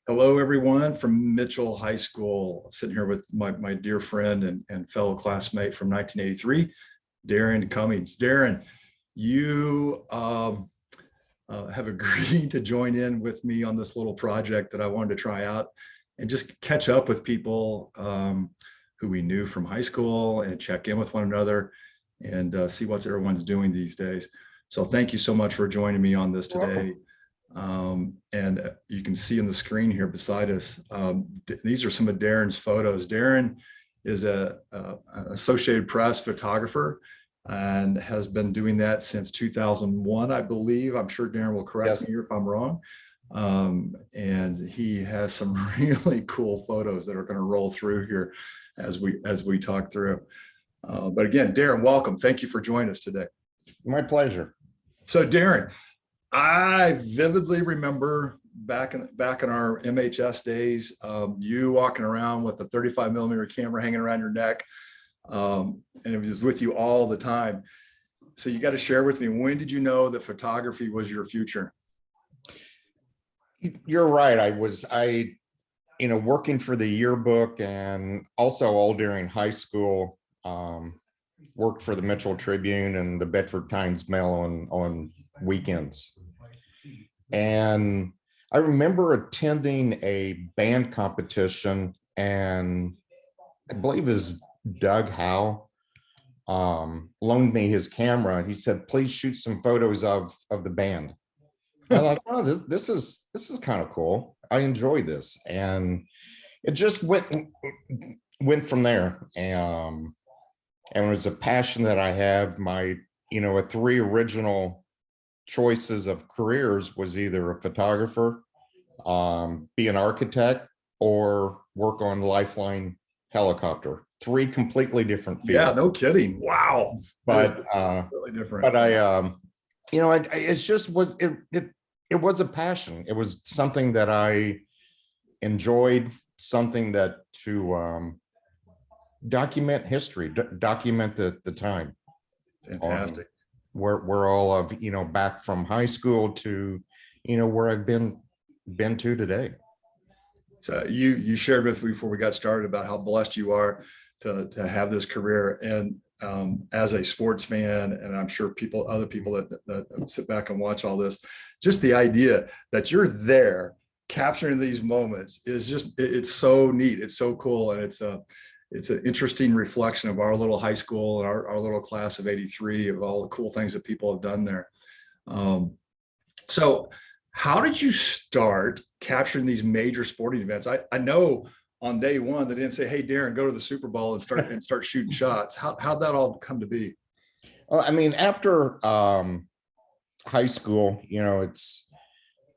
Hello, everyone from Mitchell High School. I'm sitting here with my dear friend and fellow classmate from 1983, Darron Cummings. Darron, you have agreed to join in with me on this little project that I wanted to try out and just catch up with people who we knew from high school and check in with one another and see what everyone's doing these days. So thank you so much for joining me on this today. And you can see in the screen here beside us, these are some of Darron's photos. Darron is an Associated Press photographer and has been doing that since 2001, I believe. I'm sure Darron will correct me if I'm wrong. And he has some really cool photos that are going to roll through here as we talk through. But again, Darron, welcome. Thank you for joining us today. My pleasure. So Darron, I vividly remember back in our MHS days, you walking around with a 35mm camera hanging around your neck, and it was with you all the time. So you got to share with me, when did you know that photography was your future? You're right. I working for the yearbook and also all during high school, worked for the Mitchell Tribune and the Bedford Times Mail on weekends. And I remember attending a band competition, and I believe it was Doug Howe loaned me his camera, and he said, "Please shoot some photos of the band." I'm like, "Oh, this is kind of cool. I enjoy this," and it just went from there. And it was a passion that I have. My three original choices of careers was either a photographer, be an architect, or work on Lifeline helicopter. Three completely different fields. Yeah, no kidding. Wow. But really different. But it was a passion. It was something that I enjoyed, something that to document history, document the time. Fantastic. We're all back from high school to where I've been to today. So you shared with me before we got started about how blessed you are to have this career, and as a sports fan, and I'm sure other people that sit back and watch all this, just the idea that you're there capturing these moments is it's so neat. It's so cool, and it's an interesting reflection of our little high school and our little class of 83, of all the cool things that people have done there. So how did you start capturing these major sporting events? I know on day one, they didn't say, "Hey, Darron, go to the Super Bowl and start shooting shots." How'd that all come to be? Well, I mean, after high school, it's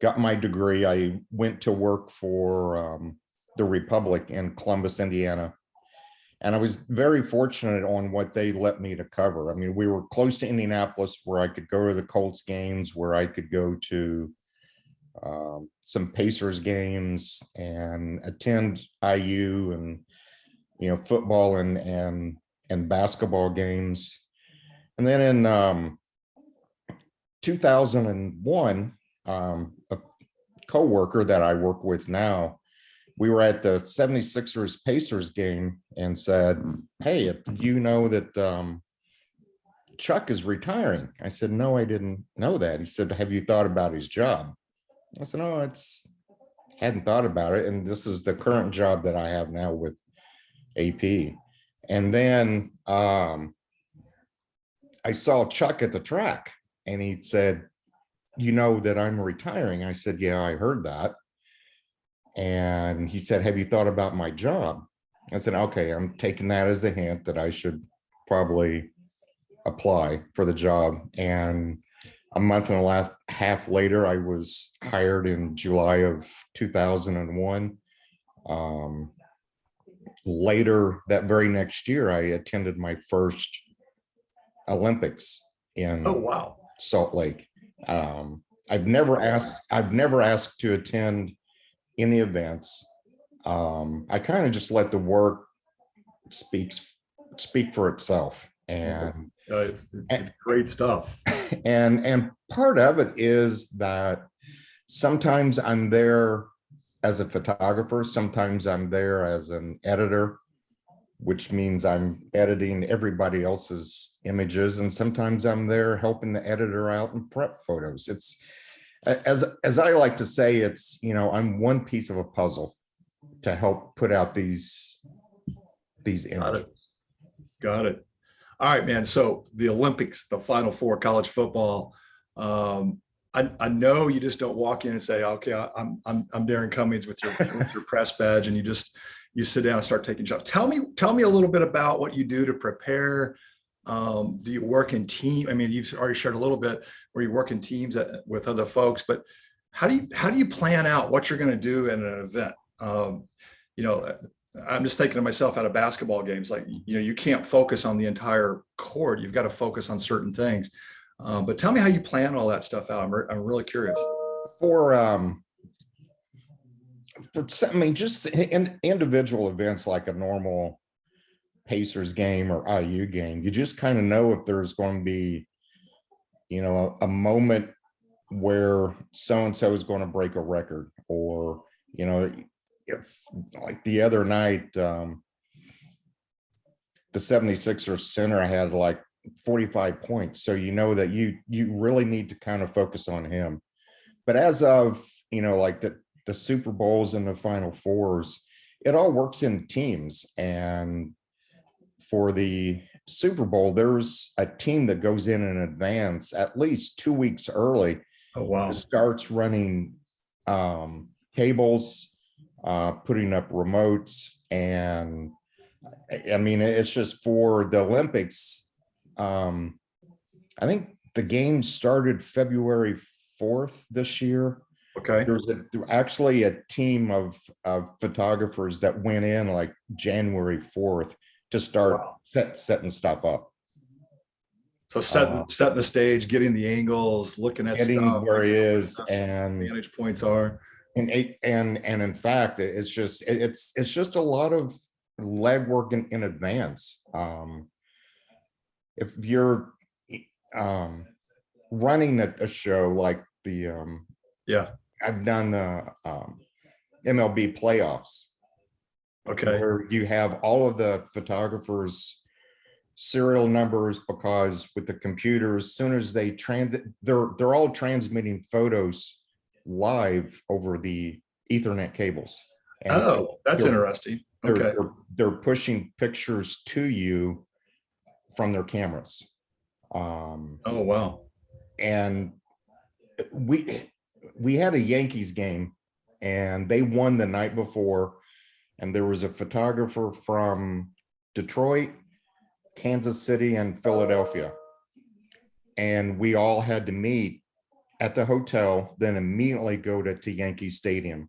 got my degree. I went to work for the Republic in Columbus, Indiana. And I was very fortunate on what they let me to cover. I mean, we were close to Indianapolis, where I could go to the Colts games, where I could go to some Pacers games and attend IU and football and basketball games. And then in 2001, a coworker that I work with now, we were at the 76ers Pacers game and said, "Hey, you know that Chuck is retiring?" I said, "No, I didn't know that." He said, "Have you thought about his job?" I said, "No, hadn't thought about it. And this is the current job that I have now with AP." And then I saw Chuck at the track, and he said, "You know that I'm retiring?" I said, "Yeah, I heard that." And he said, "Have you thought about my job?" I said, "Okay, I'm taking that as a hint that I should probably apply for the job." And a month and a half later, I was hired in July of 2001. Later that very next year, I attended my first Olympics in Salt Lake. I've never asked to attend any events. I kind of just let the work speak for itself, and it's great stuff. And part of it is that sometimes I'm there as a photographer. Sometimes I'm there as an editor, which means I'm editing everybody else's images. And sometimes I'm there helping the editor out and prep photos. It's, as I like to say, it's, I'm one piece of a puzzle to help put out these Got images. it. Got it. All right, man. So the Olympics, the Final Four, college football. I know you just don't walk in and say, "Okay, I'm Darron Cummings with your press badge," and you sit down and start taking shots. Tell me a little bit about what you do to prepare. Do you work in team? I mean, you've already shared a little bit where you work in teams with other folks, but how do you plan out what you're going to do in an event? You know, I'm just thinking of myself out of basketball games. Like, you can't focus on the entire court. You've got to focus on certain things. But tell me how you plan all that stuff out. I'm really curious. For I mean, just in individual events like a normal Pacers game or IU game, you just kind of know if there's going to be, a moment where so-and-so is going to break a record, or, if like the other night, the 76ers center had like 45 points. So that you really need to kind of focus on him. But as of, like the Super Bowls and the Final Fours, it all works in teams. And for the Super Bowl, there's a team that goes in advance at least 2 weeks early. Oh, wow. Starts running cables, putting up remotes. And I mean, it's just for the Olympics. I think the game started February 4th this year. Okay. There's actually a team of photographers that went in like January 4th to start setting stuff up. So setting the stage, getting the angles, looking at Getting stuff, where he is, and vantage points are. and in fact, it's just a lot of legwork in advance. If you're running a show like the Yeah. I've done the MLB playoffs, Okay. where you have all of the photographers' serial numbers, because with the computers, as soon as they're all transmitting photos live over the Ethernet cables. And Oh, that's interesting. Okay. they're pushing pictures to you from their cameras. Oh, wow. And we had a Yankees game, and they won the night before, and there was a photographer from Detroit, Kansas City, and Philadelphia, and we all had to meet at the hotel, then immediately go to Yankee Stadium.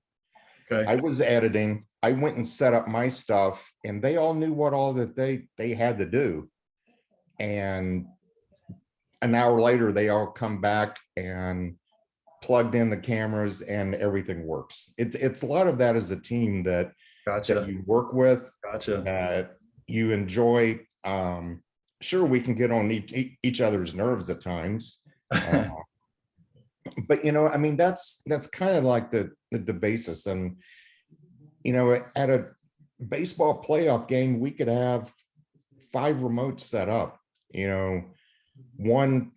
Okay. I was editing. I went and set up my stuff, and they all knew what all that they had to do. And an hour later, they all come back and plugged in the cameras, and everything works. It's a lot of that as a team that you work with, that you enjoy. Sure, we can get on each other's nerves at times. But I mean, that's kind of like the basis. And at a baseball playoff game, we could have 5 remotes set up, one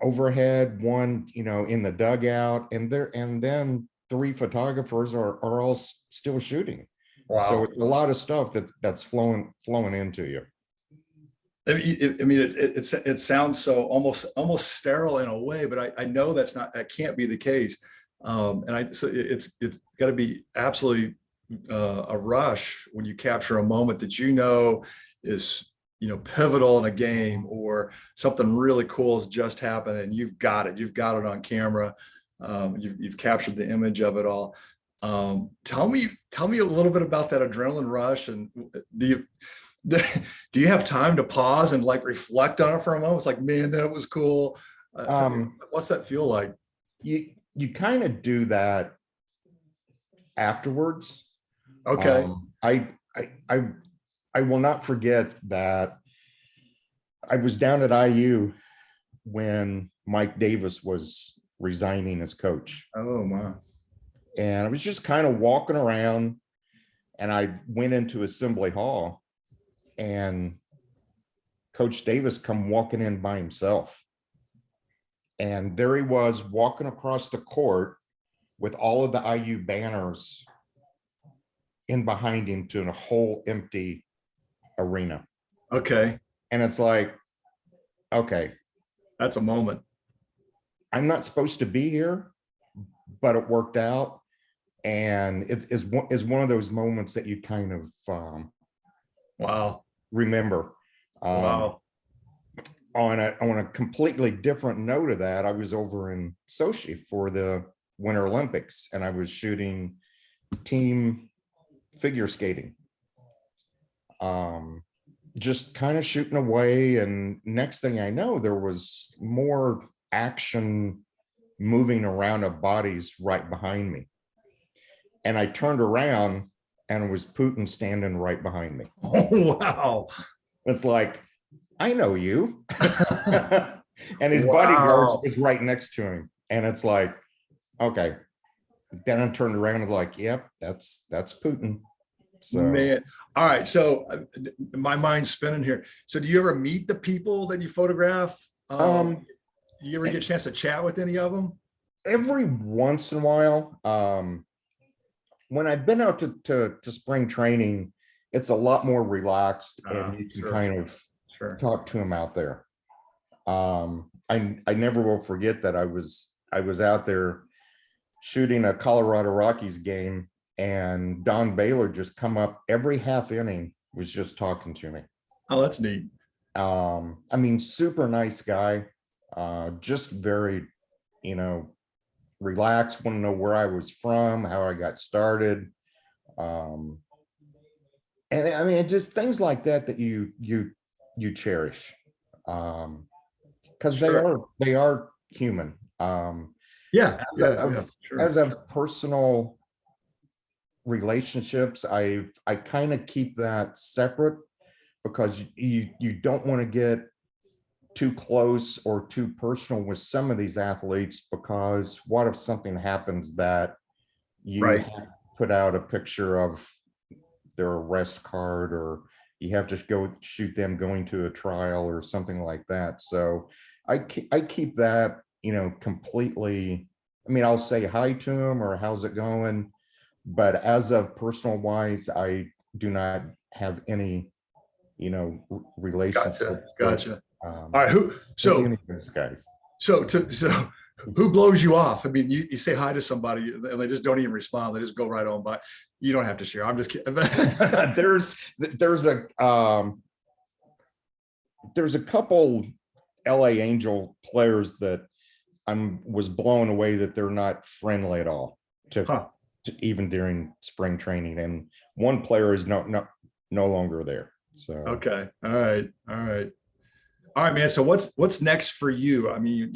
overhead, one in the dugout, and then 3 photographers are all still shooting. Wow. So it's a lot of stuff that's flowing into you. I mean, it sounds so almost sterile in a way, but I know that can't be the case. So it's got to be absolutely a rush when you capture a moment that is pivotal in a game, or something really cool has just happened, and you've got it on camera. You've captured the image of it all. Tell me a little bit about that adrenaline rush, and do you have time to pause and like reflect on it for a moment? It's like, man, that was cool. What's that feel like? You kind of do that afterwards. Okay. I will not forget that I was down at IU when Mike Davis was resigning as coach. Oh, wow. And I was just kind of walking around, and I went into Assembly Hall, and Coach Davis come walking in by himself. And there he was walking across the court with all of the IU banners in behind him to a whole empty arena. Okay. And it's like, okay, That's a moment. I'm not supposed to be here, but it worked out. And it is one of those moments that you kind of Wow. remember. Wow. On a completely different note of that, I was over in Sochi for the Winter Olympics, and I was shooting team figure skating. Just kind of shooting away, and next thing I know, there was more action moving around of bodies right behind me. And I turned around, and it was Putin standing right behind me. Oh, wow. It's like, I know you. And his Wow. bodyguard was right next to him. And it's like, okay. Then I turned around and like, yep, that's Putin. So Man. All right. So my mind's spinning here. So do you ever meet the people that you photograph? You ever get a chance to chat with any of them? every once in a while, when I've been out to spring training, it's a lot more relaxed, and you can kind of talk to them out there. I never will forget that I was out there shooting a Colorado Rockies game, and Don Baylor just come up every half inning, was just talking to me. Oh, that's neat. I mean, super nice guy, just very, relaxed, want to know where I was from, how I got started. And I mean, just things like that you cherish. Because they are human. As of personal relationships, I kind of keep that separate, because you don't want to get too close or too personal with some of these athletes, because what if something happens that you have to put out a picture of their arrest card, or you have to go shoot them going to a trial or something like that. So I keep that, completely. I mean, I'll say hi to them or how's it going, but as of personal wise, I do not have any, relationship. Gotcha. All right. Who blows you off? I mean, you say hi to somebody and they just don't even respond. They just go right on by. You don't have to share. I'm just kidding. there's a couple LA Angel players that was blown away that they're not friendly at all to even during spring training, and one player is no longer there. So okay. All right, man. So what's next for you? I mean,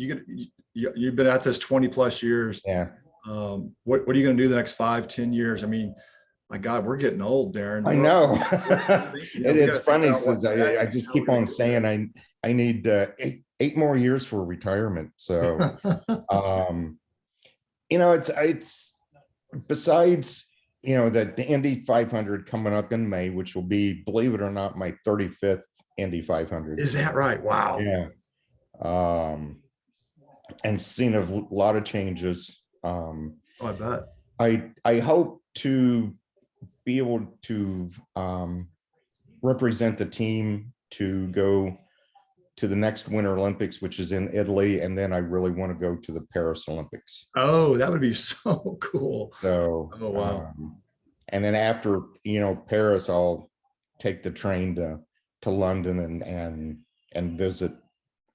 you've been at this 20 plus years. Yeah. What are you going to do the next 5-10 years? I mean, my God, we're getting old, Darron. I know. It's funny, since I just keep on saying I need 8 more years for retirement. So it's besides the Indy 500 coming up in May, which will be, believe it or not, my 35th Indy 500. Is that right? Wow. Yeah. And seen a lot of changes. I bet. I hope to be able to represent the team to go to the next Winter Olympics, which is in Italy, and then I really want to go to the Paris Olympics. Oh, that would be so cool. So, oh wow. And then after Paris, I'll take the train to London and visit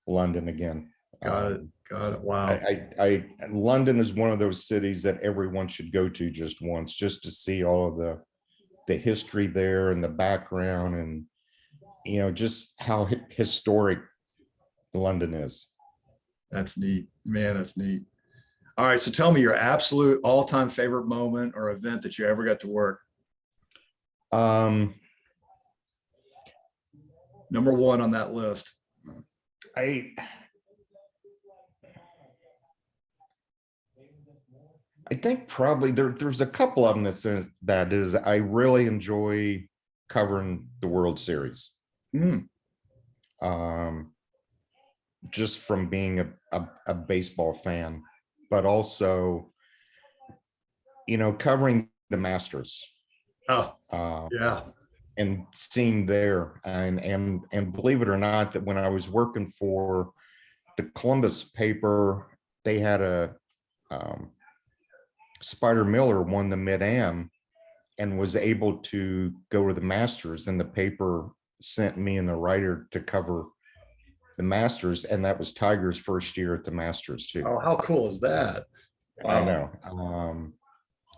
London again. Got it. Wow. London is one of those cities that everyone should go to just once, just to see all of the history there and the background, and just how historic London is. That's neat, man. That's neat. All right. So tell me your absolute all-time favorite moment or event that you ever got to work. Number one on that list. I think probably there's a couple of them that is I really enjoy covering the World Series. Mm, Um, just from being a baseball fan, but also, covering the Masters. oh, Uh, yeah. and seeing there and believe it or not, that when I was working for the Columbus paper, they had a Spider Miller won the Mid-Am and was able to go to the Masters, and the paper sent me and the writer to cover the Masters, and that was Tiger's first year at the Masters too. Oh, how cool is that? I Wow. know.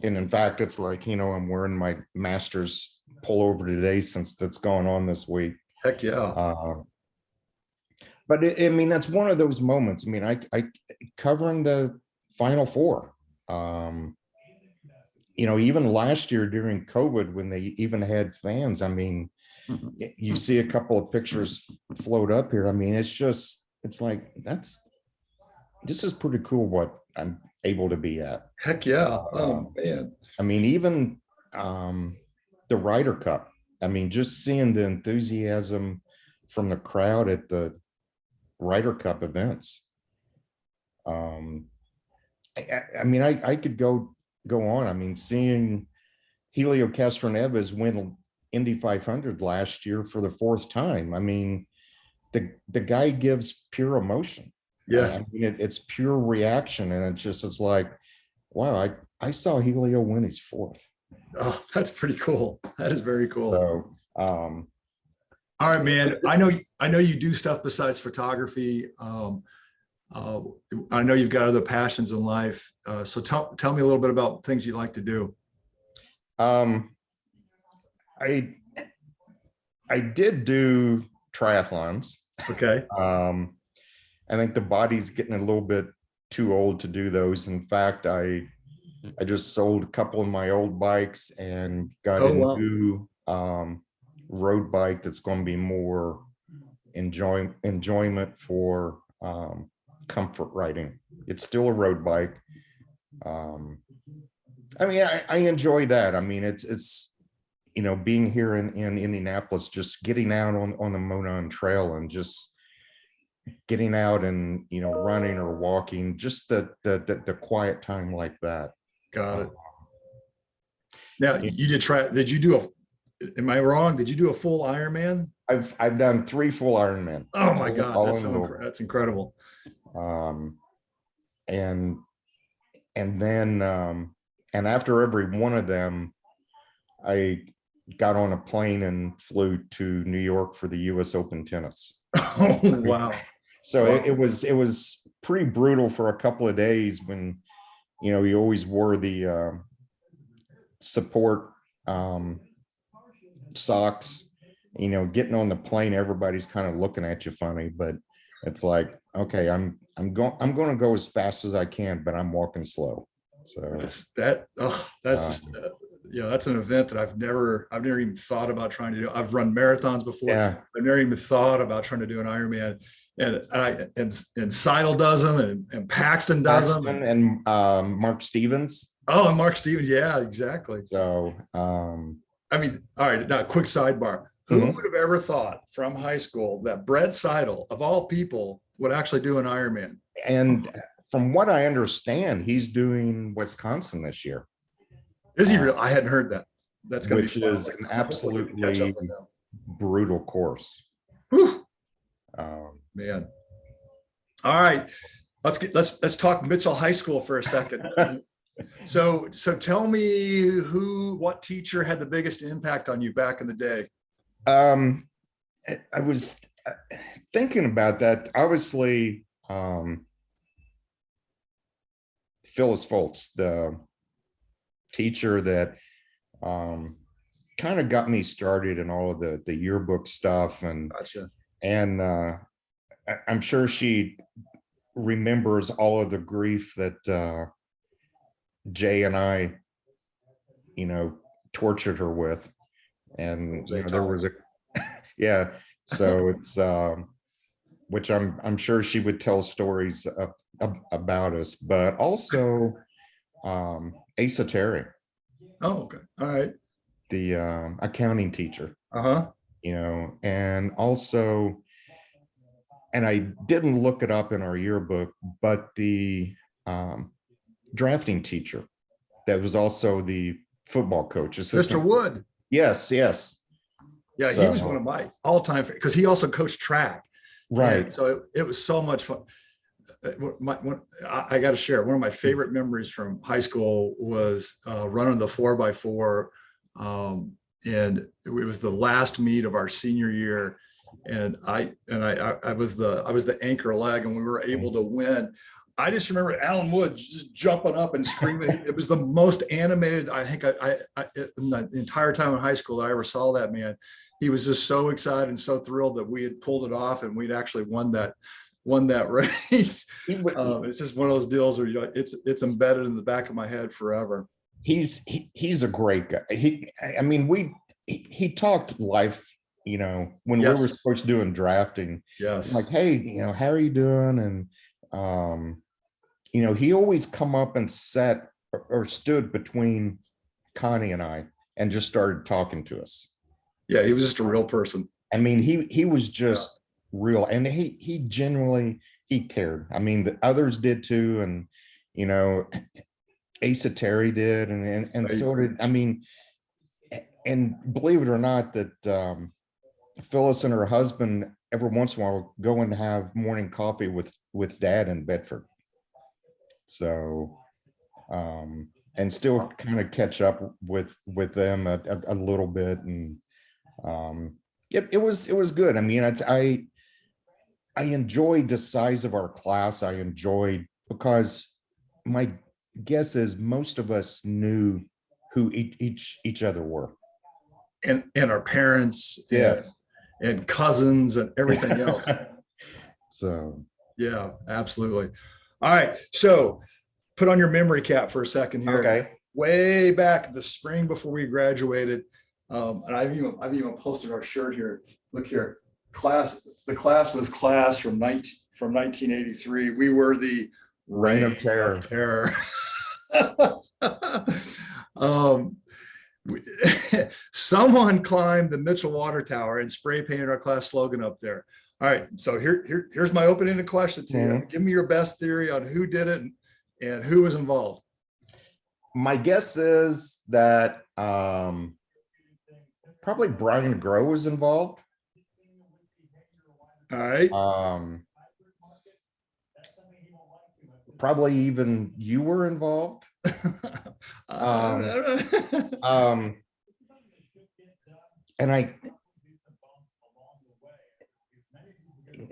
And in fact, it's like, I'm wearing my Masters pullover today since that's going on this week. Heck yeah. But I mean, that's one of those moments. I mean, I covering the Final Four. Even last year during COVID, when they even had fans, I mean, you see a couple of pictures float up here. I mean, it's like, this is pretty cool what I'm able to be at. Heck yeah. Oh man. I mean, even the Ryder Cup. I mean, just seeing the enthusiasm from the crowd at the Ryder Cup events. I mean, I could go on. I mean, seeing Helio Castroneves win Indy 500 last year for the fourth time. I mean, the guy gives pure emotion. Yeah. I mean, it's pure reaction, and it's like, wow, I saw Helio win his fourth. Oh, that's pretty cool. That is very cool. So, all right, man. I know you do stuff besides photography. Uh, I know you've got other passions in life. So tell me a little bit about things you like to do. um, I did do triathlons. Okay. I think the body's getting a little bit too old to do those. In fact, I just sold a couple of my old bikes and got Oh, a wow. new road bike that's going to be more enjoyment for comfort riding. It's still a road bike. I mean, I enjoy that. I mean, it's being here in Indianapolis, just getting out on the Monon Trail and just getting out and running or walking, just the quiet time like that. Got Uh, it. Now you did try. Did you do a? Am I wrong? Did you do a full Ironman? I've done 3 full Ironman, Oh my God, all in Louisville. that's incredible. Um, and then and after every one of them, I got on a plane and flew to New York for the U.S. Open tennis. Oh wow. So Wow. it was pretty brutal for a couple of days when you always wore the support socks. Getting on the plane, everybody's kind of looking at you funny, but it's like, okay, I'm going to go as fast as I can, but I'm walking slow. So That's uh, just yeah, that's an event that I've never even thought about trying to do. I've run marathons before. yeah, I've never even thought about trying to do an Ironman. And Seidel does them, and Paxton does them. Paxton and Mark Stevens. Oh, and Mark Stevens. Yeah, exactly. So I mean, all right. Now, quick sidebar. Who would have ever thought from high school that Brett Seidel, of all people, would actually do an Ironman? and from what I understand, he's doing Wisconsin this year. Is he real? I hadn't heard that. That's going to Which be fun. is an Hopefully we can catch up absolutely with him. brutal course. Whew, Um, man. All right. Let's talk Mitchell High School for a second. So tell me what teacher had the biggest impact on you back in the day? I was thinking about that. Obviously, Phyllis Foltz, the teacher that kind of got me started in all of the yearbook stuff, Gotcha. and I'm sure she remembers all of the grief that Jay and I, tortured her with, and there was a yeah. So it's which I'm sure she would tell stories about us, but also Asa Terry, Oh, okay. All right. the accounting teacher, Uh-huh. and also, and I didn't look it up in our yearbook, but the drafting teacher that was also the football coach, Mr. assistant. Wood. Yes, yes. Yeah, he was one of my all-time, because he also coached track. Right. And so it was so much fun. I got to share, one of my favorite memories from high school was running the 4x4. And it was the last meet of our senior year. And I was the anchor leg, and we were able to win. I just remember Alan Wood just jumping up and screaming. It was the most animated, I think, in the entire time in high school that I ever saw that man. He was just so excited and so thrilled that we had pulled it off and we'd actually won that race. It's just one of those deals where it's embedded in the back of my head forever. He's a great guy. He talked life, when we were first doing drafting. Yes. Like, hey, how are you doing? And he always come up and sat or stood between Connie and I and just started talking to us. Yeah, he was just a real person. I mean, he was just real, and he genuinely, he cared. I mean, the others did too, and Asa Terry did, and so did, and believe it or not, that Phyllis and her husband every once in a while go and have morning coffee with Dad in Bedford. So and still kind of catch up with them a little bit, and it was good. I mean, I enjoyed the size of our class. I enjoyed, because my guess is most of us knew who each other were, and our parents, yes, and cousins and everything else. So yeah, absolutely. All right, so put on your memory cap for a second here. Okay. Way back the spring before we graduated, and I've even posted our shirt here. Look here, the class was class from 1983. We were the Reign of Terror. Someone climbed the Mitchell Water Tower and spray painted our class slogan up there. All right, so here's my open-ended question to you. Give me your best theory on who did it and who was involved. My guess is that probably Brian Grow was involved. All right. Probably even you were involved. And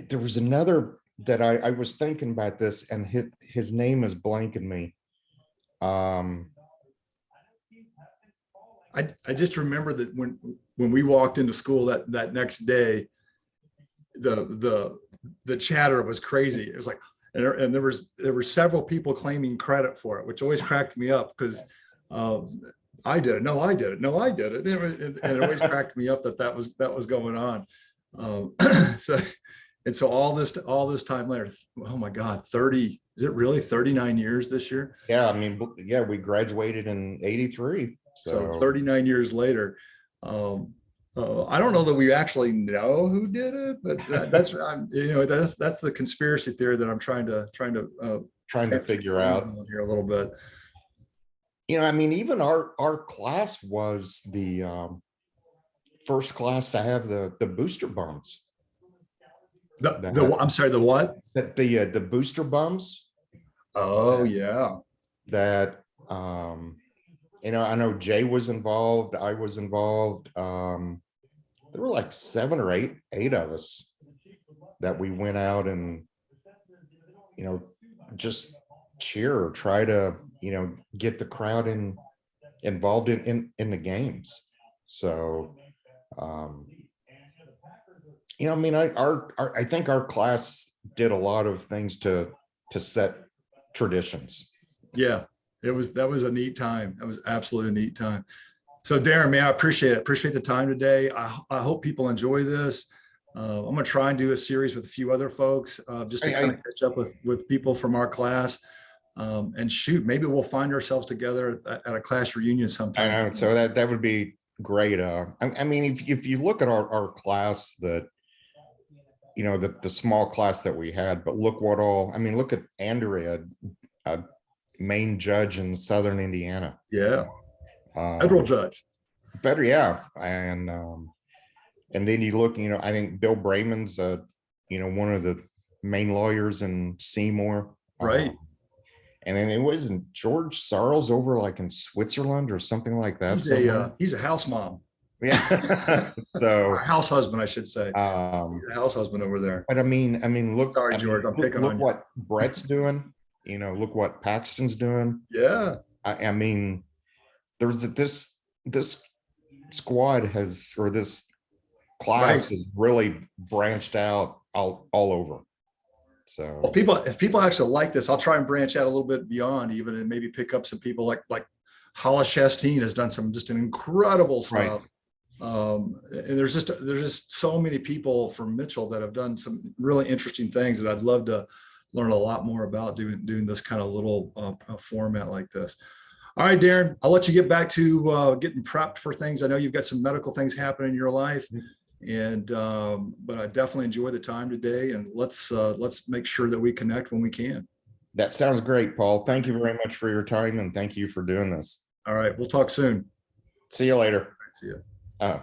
there was another that I was thinking about this, and his name is blanking me. I just remember that when we walked into school that next day, the chatter was crazy. It was like, and there were several people claiming credit for it, which always cracked me up, because I did it. No, I did it. No, I did it. And it always cracked me up that was going on. So all this time later, oh my God, 30, is it really 39 years this year? Yeah, I mean, yeah, we graduated in '83. So 39 years later. I don't know that we actually know who did it, but that's the conspiracy theory that I'm trying to figure out here a little bit. I mean, even our class was the first class to have the booster bumps. I'm sorry, the what? The booster bumps. Oh yeah. That I know Jay was involved. I was involved. There were like 7 or 8 of us that we went out and just cheer or try to get the crowd involved in the games. So I mean, I think our class did a lot of things to set traditions. Yeah, that was a neat time. That was absolutely a neat time. So Darron, man, I appreciate it. Appreciate the time today. I hope people enjoy this. I'm going to try and do a series with a few other folks just to kind of catch up with people from our class. And shoot, maybe we'll find ourselves together at a class reunion I sometime know, soon. so that would be great. I mean, if you look at our class, that the small class that we had, but look what all, I mean, look at Andrea, a main judge in Southern Indiana. Yeah, federal judge. Federal, yeah, and then you look, I think Bill Brayman's one of the main lawyers in Seymour. Right. And then it wasn't George Sarles over like in Switzerland or something like that. He's a house mom. Yeah. So a house husband, I should say. He's a house husband over there. But I mean, look. Sorry, George, I'm picking on you. Look what Brett's doing. Look what Paxton's doing. Yeah. I mean, there's this squad has, or this class has really branched out all over. So if people actually like this, I'll try and branch out a little bit beyond even, and maybe pick up some people like Hollis Chastain has done some just an incredible stuff. And there's just so many people from Mitchell that have done some really interesting things that I'd love to learn a lot more about doing this kind of little format like this. All right, Darron, I'll let you get back to getting prepped for things. I know you've got some medical things happening in your life, and but I definitely enjoy the time today, and let's make sure that we connect when we can. That sounds great, Paul. Thank you very much for your time, and thank you for doing this. All right, we'll talk soon. See you later. See you. Bye.